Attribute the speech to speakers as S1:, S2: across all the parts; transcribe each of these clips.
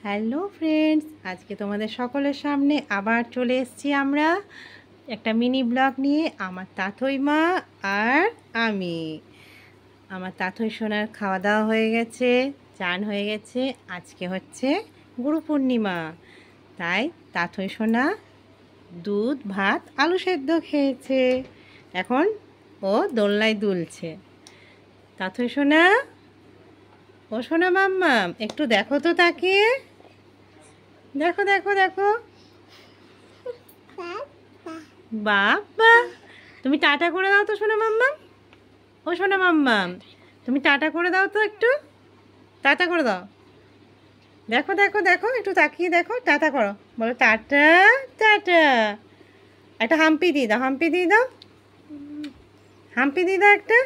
S1: Hello friends, আজকে তোমাদের সকলের সামনে আবার চলে এসেছি আমরা একটা মিনি ব্লগ নিয়ে। আমার তাথই মা আর আমি। আমার তাথই সোনার খাওয়া দাওয়া হয়ে গেছে, চান হয়ে গেছে। আজকে হচ্ছে গুরু পূর্ণিমা, তাই তাথই সোনা দুধ ভাত আলু সেদ্ধ খেয়েছে। এখন ও দোলনায় দুলছে। তাথই সোনা, ও সোনা মাম্মা, একটু দেখো তো তাকিয়ে, দেখো দেখো দেখো। বাবা, তুমি টাটা করে দাও তো সোনা মাম্মা। ও সোনা মাম্মা, তুমি টাটা করে দাও তো, একটু টাটা করে দাও। দেখো দেখো দেখো, একটু তাকিয়ে দেখো, টাটা করো, বলো টাটা টাটা। একটা হাম্পি দিয়ে দাও, হাম্পি দিয়ে দাও, হাম্পি দিয়ে দাও একটা।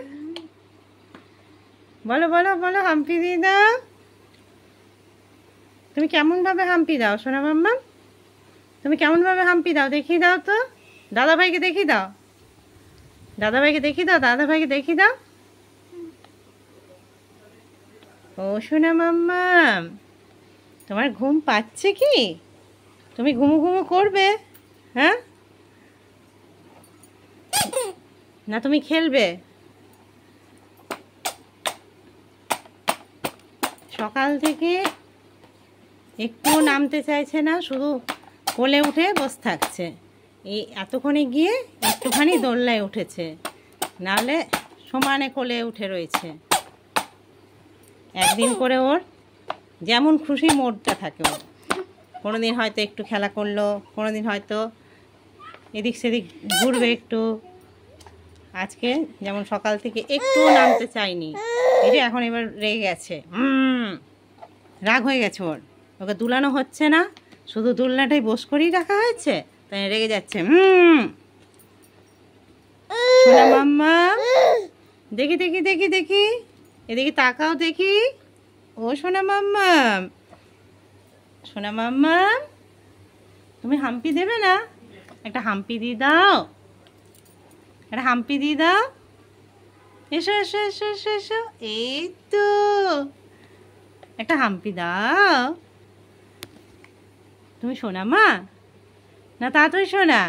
S1: বলো বলো বলো, হাম্পি দিয়ে দাও। তুমি কেমনভাবে হাম্পি দাও সোনা মাম্মা? তুমি কেমনভাবে হাম্পি দাও দেখিয়ে দাও তো। দাদাভাইকে দেখিয়ে দাও, দাদাভাইকে দেখিয়ে দাও, দাদাভাইকে দেখিয়ে দাও। ও সোনা মাম্মা, তোমার ঘুম পাচ্ছে কি? তুমি ঘুমু ঘুমু করবে? হ্যাঁ, না তুমি খেলবে? সকাল থেকে একটুও নামতে চাইছে না, শুধু কোলে উঠে বসে থাকছে। এই এতক্ষণে গিয়ে একটুখানি দোলনায় উঠেছে, নাহলে সমানে কোলে উঠে রয়েছে। একদিন করে ওর যেমন খুশি মোডটা থাকে ওর। কোনো দিন হয়তো একটু খেলা করলো, কোনো দিন হয়তো এদিক সেদিক ঘুরবে একটু। আজকে যেমন সকাল থেকে একটুও নামতে চায়নি, এই যে এখন এবার রেগে গেছে, রাগ হয়ে গেছে ওর। ওকে দুলানো হচ্ছে না, শুধু দুলনাটাই বস করেই রাখা হয়েছে, তাই রেগে যাচ্ছে। সোনা মাম্মা, দেখি দেখি দেখি দেখি, এদিকে তাকাও দেখি। ও সোনা মাম্মা, সোনা মাম্মা, তুমি হাম্পি দেবে না? একটা হাম্পি দিয়ে দাও, একটা হাম্পি দিয়ে দাও। এসো এসো এসো এসো এসো, এই তো একটা হাম্পি দাও। তুমি সোনা মা না তাড়াতাড়ি সোনা?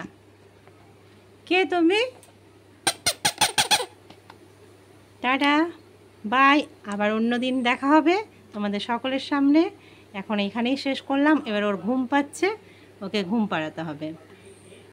S1: কে তুমি? Tata, bye. আবার অন্য দিন দেখা হবে তোমাদের সকলের সামনে। এখন এখানেই শেষ করলাম। এবার ওর ঘুম পাচ্ছে, ওকে ঘুম পাড়াতে হবে।